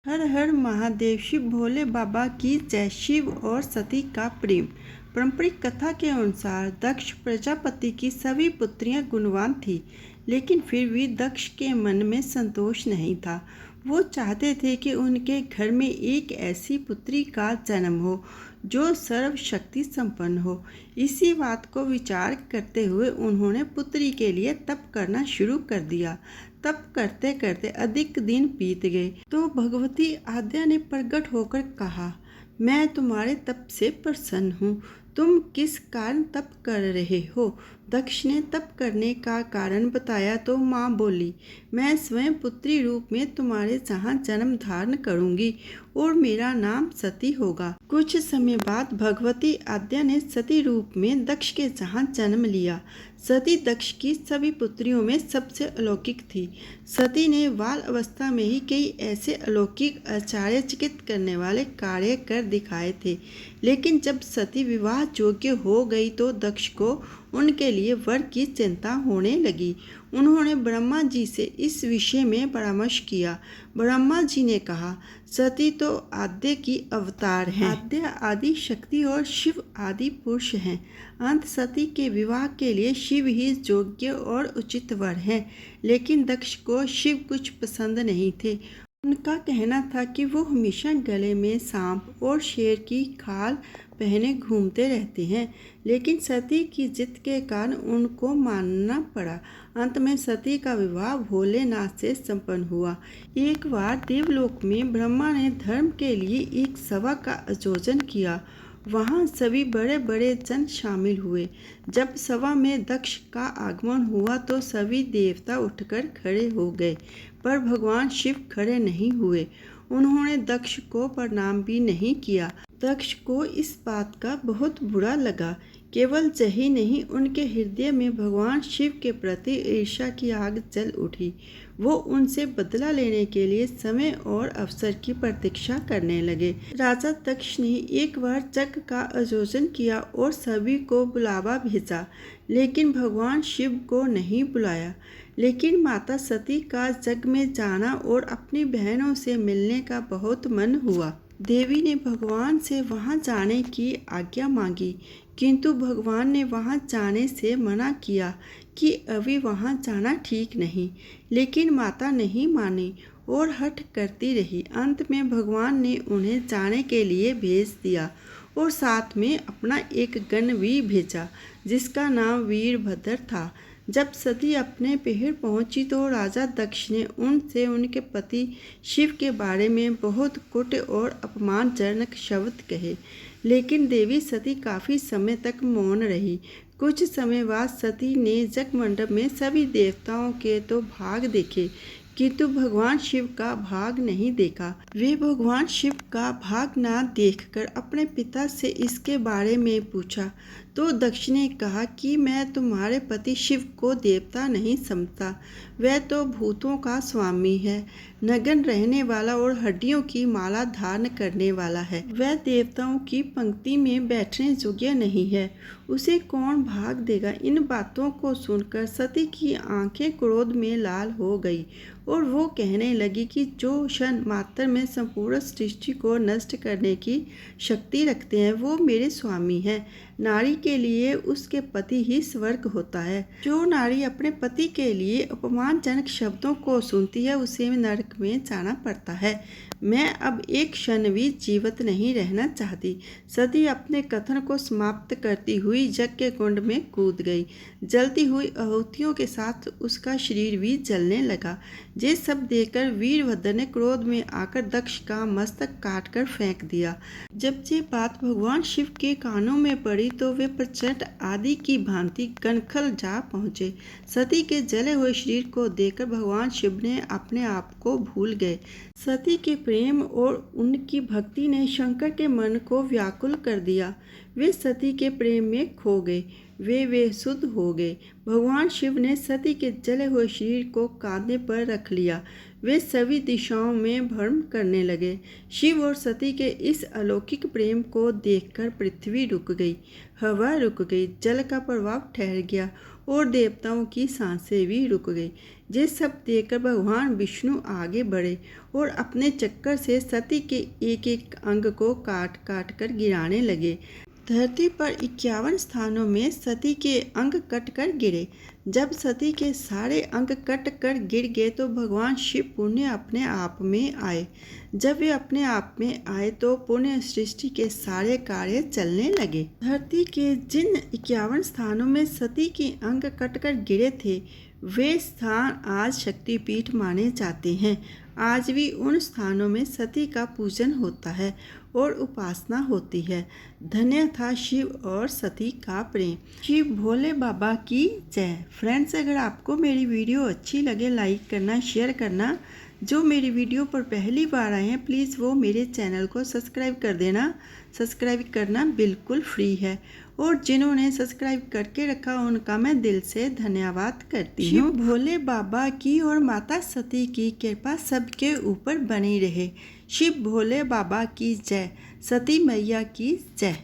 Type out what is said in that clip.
हर हर महादेव। शिव भोले बाबा की जय। शिव और सती का प्रेम। पारंपरिक कथा के अनुसार दक्ष प्रजापति की सभी पुत्रियां गुणवान थीं, लेकिन फिर भी दक्ष के मन में संतोष नहीं था। वो चाहते थे कि उनके घर में एक ऐसी पुत्री का जन्म हो जो सर्वशक्ति संपन्न हो। इसी बात को विचार करते हुए उन्होंने पुत्री के लिए तप करना शुरू कर दिया। तप करते करते अधिक दिन बीत गए तो भगवती आद्या ने प्रकट होकर कहा, मैं तुम्हारे तप से प्रसन्न हूँ। तुम किस कारण तप कर रहे हो? दक्ष ने तप करने का कारण बताया तो माँ बोली, मैं स्वयं पुत्री रूप में तुम्हारे जहाँ जन्म धारण करूँगी और मेरा नाम सती होगा। कुछ समय बाद भगवती आद्या ने सती रूप में दक्ष के जहाँ जन्म लिया। सती दक्ष की सभी पुत्रियों में सबसे अलौकिक थी। सती ने बाल अवस्था में ही कई ऐसे अलौकिक आश्चर्यचकित करने वाले कार्य कर दिखाए थे, लेकिन जब सती विवाह योग्य हो गई तो दक्ष को उनके लिए वर की चिंता होने लगी। उन्होंने ब्रह्मा जी से इस विषय में परामर्श किया। ब्रह्मा जी ने कहा, सती तो आद्य की अवतार हैं। आद्य आदि शक्ति और शिव आदि पुरुष हैं। अंत सती के विवाह के लिए शिव ही योग्य और उचित वर हैं, लेकिन दक्ष को शिव कुछ पसंद नहीं थे। उनका कहना था कि वो हमेशा गले में सांप और शेर की खाल पहने घूमते रहते हैं, लेकिन सती की जिद के कारण उनको मानना पड़ा। अंत में सती का विवाह भोलेनाथ से संपन्न हुआ। एक बार देवलोक में ब्रह्मा ने धर्म के लिए एक सभा का आयोजन किया। वहाँ सभी बड़े बड़े जन शामिल हुए। जब सभा में दक्ष का आगमन हुआ तो सभी देवता उठकर खड़े हो गए, पर भगवान शिव खड़े नहीं हुए। उन्होंने दक्ष को प्रणाम भी नहीं किया। दक्ष को इस बात का बहुत बुरा लगा। केवल यही नहीं, उनके हृदय में भगवान शिव के प्रति ईर्ष्या की आग जल उठी। वो उनसे बदला लेने के लिए समय और अवसर की प्रतीक्षा करने लगे। राजा दक्ष ने एक बार यज्ञ का आयोजन किया और सभी को बुलावा भेजा, लेकिन भगवान शिव को नहीं बुलाया। लेकिन माता सती का यज्ञ में जाना और अपनी बहनों से मिलने का बहुत मन हुआ। देवी ने भगवान से वहां जाने की आज्ञा मांगी, किंतु भगवान ने वहां जाने से मना किया कि अभी वहां जाना ठीक नहीं। लेकिन माता नहीं मानी और हठ करती रही। अंत में भगवान ने उन्हें जाने के लिए भेज दिया और साथ में अपना एक गण भी भेजा, जिसका नाम वीरभद्र था। जब सती अपने पहाड़ पहुंची तो राजा दक्ष ने उनसे उनके पति शिव के बारे में बहुत कुट और अपमानजनक शब्द कहे, लेकिन देवी सती काफ़ी समय तक मौन रही। कुछ समय बाद सती ने यज्ञ मंडप में सभी देवताओं के तो भाग देखे, किंतु भगवान शिव का भाग नहीं देखा। वे भगवान शिव का भाग ना देखकर अपने पिता से इसके बारे में पूछा तो दक्ष ने कहा कि मैं तुम्हारे पति शिव को देवता नहीं समझता। वह तो भूतों का स्वामी है, नग्न रहने वाला और हड्डियों की माला धारण करने वाला है। वह देवताओं की पंक्ति में बैठने योग्य नहीं है, उसे कौन भाग देगा। इन बातों को सुनकर सती की आंखें क्रोध में लाल हो गई और वो कहने लगी कि जो क्षण मात्र में संपूर्ण सृष्टि को नष्ट करने की शक्ति रखते हैं वो मेरे स्वामी हैं। नारी के लिए उसके पति ही स्वर्ग होता है। जो नारी अपने पति के लिए अपमानजनक शब्दों को सुनती है उसे नरक में जाना पड़ता है। मैं अब एक क्षण भी जीवित नहीं रहना चाहती। सती अपने कथन को समाप्त करती हुई यज्ञ के कुंड में कूद गई। जलती हुई आहुतियों के साथ उसका शरीर भी जलने लगा। ये सब देखकर वीरभद्र ने क्रोध में आकर दक्ष का मस्तक काट कर फेंक दिया। जब ये बात भगवान शिव के कानों में पड़ी तो वे प्रचंड आदि की भांति कनखल जा पहुँचे। सती के जले हुए शरीर को देखकर भगवान शिव ने अपने आप को भूल गए। सती के प्रेम और उनकी भक्ति ने शंकर के मन को व्याकुल कर दिया। वे सती के प्रेम में खो गए। वे शुद्ध हो गए। भगवान शिव ने सती के जले हुए शरीर को कांधे पर रख लिया। वे सभी दिशाओं में भ्रमण करने लगे। शिव और सती के इस अलौकिक प्रेम को देखकर पृथ्वी रुक गई, हवा रुक गई, जल का प्रवाह ठहर गया और देवताओं की सांसें भी रुक गई। ये सब देखकर भगवान विष्णु आगे बढ़े और अपने चक्कर से सती के एक एक अंग को काट काट कर गिराने लगे। धरती पर 51 स्थानों में सती के अंग कट कर गिरे। जब सती के सारे अंग कट कर गिर गए तो भगवान शिव पुण्य अपने आप में आए। जब वे अपने आप में आए तो पुण्य सृष्टि के सारे कार्य चलने लगे। धरती के जिन 51 स्थानों में सती के अंग कट कर गिरे थे, वे स्थान आज शक्तिपीठ माने जाते हैं। आज भी उन स्थानों में सती का पूजन होता है और उपासना होती है। धन्य था शिव और सती का प्रेम। शिव भोले बाबा की जय। फ्रेंड्स, अगर आपको मेरी वीडियो अच्छी लगे लाइक करना, शेयर करना। जो मेरी वीडियो पर पहली बार आए हैं प्लीज़ वो मेरे चैनल को सब्सक्राइब कर देना। सब्सक्राइब करना बिल्कुल फ्री है और जिन्होंने सब्सक्राइब करके रखा उनका मैं दिल से धन्यवाद करती हूँ। भोले बाबा की और माता सती की कृपा सबके ऊपर बनी रहे। शिव भोले बाबा की जय। सती मैया की जय।